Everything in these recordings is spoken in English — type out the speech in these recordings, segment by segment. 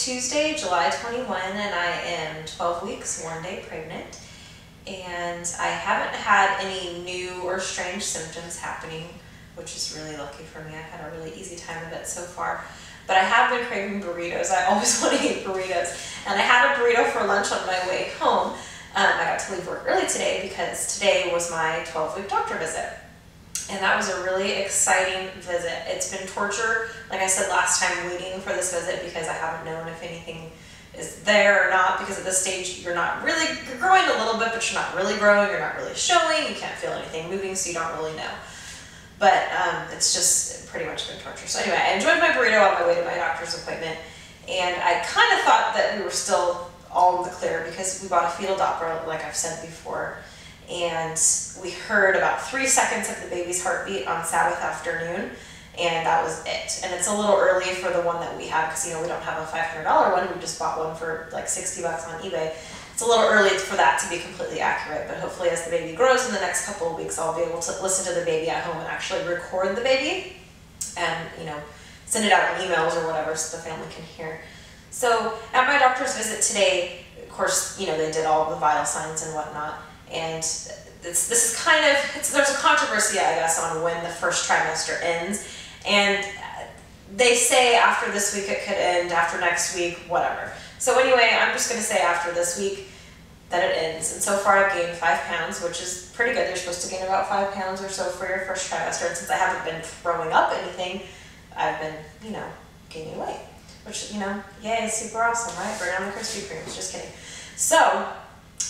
Tuesday, July 21, and I am 12 weeks, 1 day pregnant. And I haven't had any new or strange symptoms happening, which is really lucky for me. I've had a really easy time of it so far. But I have been craving burritos. I always want to eat burritos. And I had a burrito for lunch on my way home. I got to leave work early today because today was my 12-week doctor visit. And that was a really exciting visit. It's been torture, like I said last time, waiting for this visit because I haven't known if anything is there or not, because at this stage you're growing a little bit, but you're not really growing, you're not really showing, you can't feel anything moving, so you don't really know. But it's just pretty much been torture. So anyway, I enjoyed my burrito on my way to my doctor's appointment, and I kind of thought that we were still all in the clear because we bought a fetal Doppler, like I've said before, and we heard about 3 seconds of the baby's heartbeat on Sabbath afternoon, and that was it. And it's a little early for the one that we have because, you know, we don't have a $500 one. We just bought one for like 60 bucks on eBay. It's a little early for that to be completely accurate, but hopefully as the baby grows in the next couple of weeks, I'll be able to listen to the baby at home and actually record the baby and, you know, send it out in emails or whatever so the family can hear. So at my doctor's visit today, of course, you know, they did all the vital signs and whatnot, and this is kind of, there's a controversy, I guess, on when the first trimester ends. And they say after this week it could end, after next week, whatever. So anyway, I'm just going to say after this week that it ends. And so far I've gained 5 pounds, which is pretty good. You're supposed to gain about 5 pounds or so for your first trimester. And since I haven't been throwing up anything, I've been, you know, gaining weight. Which, you know, yay, super awesome, right? Burn on the Krispy Kremes, just kidding. So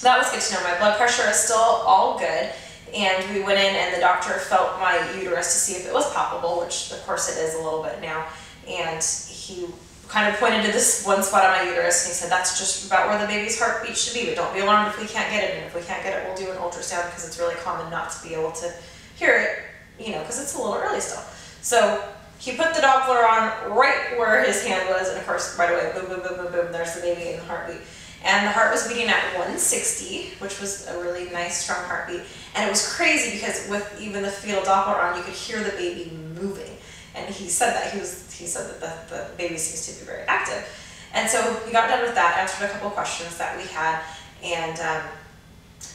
that was good to know. My blood pressure is still all good. And we went in and the doctor felt my uterus to see if it was poppable, which of course it is a little bit now. And he kind of pointed to this one spot on my uterus and he said, that's just about where the baby's heartbeat should be, but don't be alarmed if we can't get it. And if we can't get it, we'll do an ultrasound because it's really common not to be able to hear it, you know, because it's a little early still. So he put the Doppler on right where his hand was, and of course right away, boom, boom, boom, boom, boom, there's the baby and the heartbeat. And the heart was beating at 160, which was a really nice, strong heartbeat. And it was crazy because with even the fetal Doppler on, you could hear the baby moving. And he said that he said that the baby seems to be very active. And so he got done with that, answered a couple questions that we had, and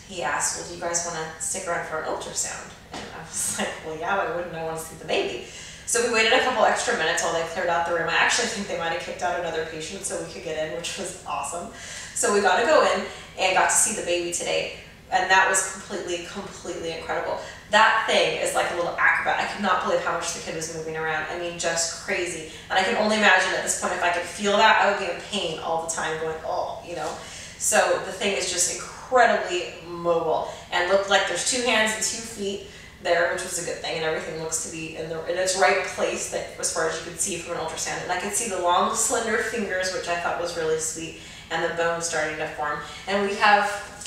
he asked, well, do you guys want to stick around for an ultrasound? And I was like, well, yeah, why wouldn't I want to see the baby? So we waited a couple extra minutes while they cleared out the room. I actually think they might have kicked out another patient so we could get in, which was awesome. So we got to go in and got to see the baby today. And that was completely, completely incredible. That thing is like a little acrobat. I could not believe how much the kid was moving around. I mean, just crazy. And I can only imagine at this point, if I could feel that, I would be in pain all the time going, oh, you know. So the thing is just incredibly mobile and looked like there's 2 hands and 2 feet there, which was a good thing, and everything looks to be in its right place that, as far as you could see from an ultrasound. And I could see the long, slender fingers, which I thought was really sweet, and the bone starting to form. And we have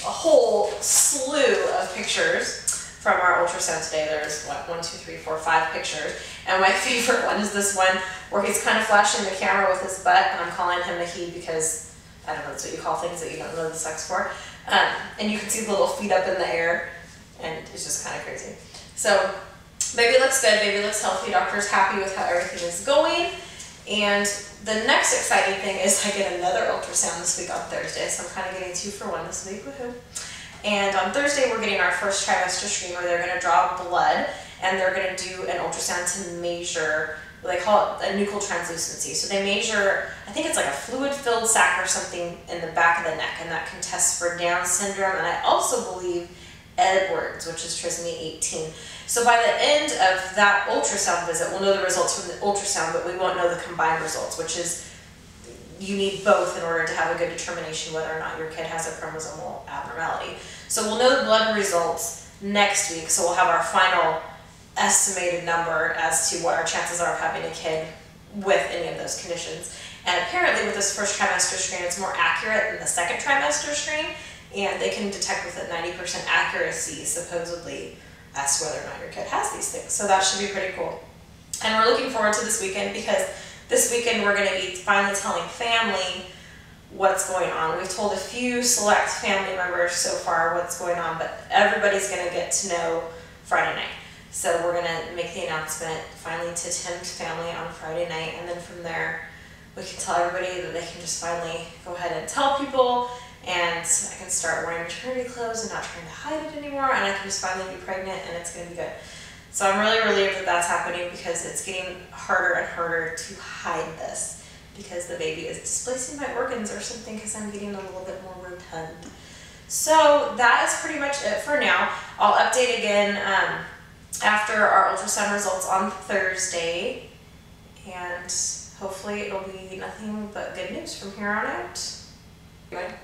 a whole slew of pictures from our ultrasound today. There's what, 1, 2, 3, 4, 5 pictures. And my favorite one is this one where he's kind of flashing the camera with his butt, and I'm calling him a he because, I don't know, that's what you call things that you don't know the sex for. And you can see the little feet up in the air, and it's just kind of crazy. So baby looks good, baby looks healthy, doctor's happy with how everything is going. And the next exciting thing is I get another ultrasound this week on Thursday, so I'm kind of getting 2 for 1 this week, woohoo. And on Thursday we're getting our first trimester screen where they're going to draw blood and they're going to do an ultrasound to measure, they call it a nuchal translucency. So they measure, I think it's like a fluid-filled sac or something in the back of the neck, and that can test for Down syndrome, and I also believe Edwards, which is trisomy 18. So by the end of that ultrasound visit, we'll know the results from the ultrasound, but we won't know the combined results, which is you need both in order to have a good determination whether or not your kid has a chromosomal abnormality. So we'll know the blood results next week, so we'll have our final estimated number as to what our chances are of having a kid with any of those conditions. And apparently with this first trimester screen, it's more accurate than the second trimester screen, and they can detect with a 90% accuracy, supposedly, as to whether or not your kid has these things. So that should be pretty cool. And we're looking forward to this weekend because this weekend we're going to be finally telling family what's going on. We've told a few select family members so far what's going on, but everybody's going to get to know Friday night. So we're going to make the announcement finally to Tim's family on Friday night, and then from there we can tell everybody that they can just finally go ahead and tell people, and I can start wearing maternity clothes and not trying to hide it anymore, and I can just finally be pregnant, and it's going to be good. So I'm really relieved that that's happening, because it's getting harder and harder to hide this, because the baby is displacing my organs or something, because I'm getting a little bit more rotund. So that is pretty much it for now. I'll update again after our ultrasound results on Thursday, and hopefully it'll be nothing but good news from here on out. Anyway.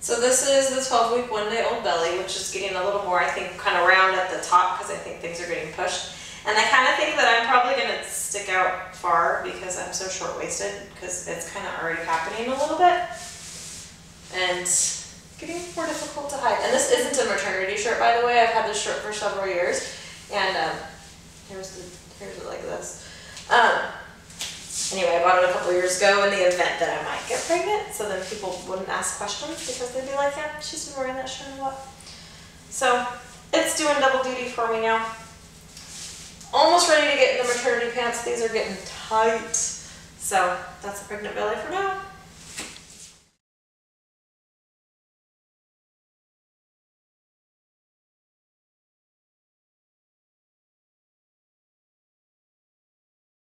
So this is the 12-week, 1-day-old belly, which is getting a little more, I think, kind of round at the top, because I think things are getting pushed. And I kind of think that I'm probably going to stick out far because I'm so short-waisted, because it's kind of already happening a little bit. And getting more difficult to hide. And this isn't a maternity shirt, by the way. I've had this shirt for several years. And here's it like this. Anyway, I bought it a couple years ago in the event that I might get pregnant, so then people wouldn't ask questions, because they'd be like, yeah, she's been wearing that shirt a lot. So it's doing double duty for me now. Almost ready to get in the maternity pants. These are getting tight. So that's the pregnant belly for now.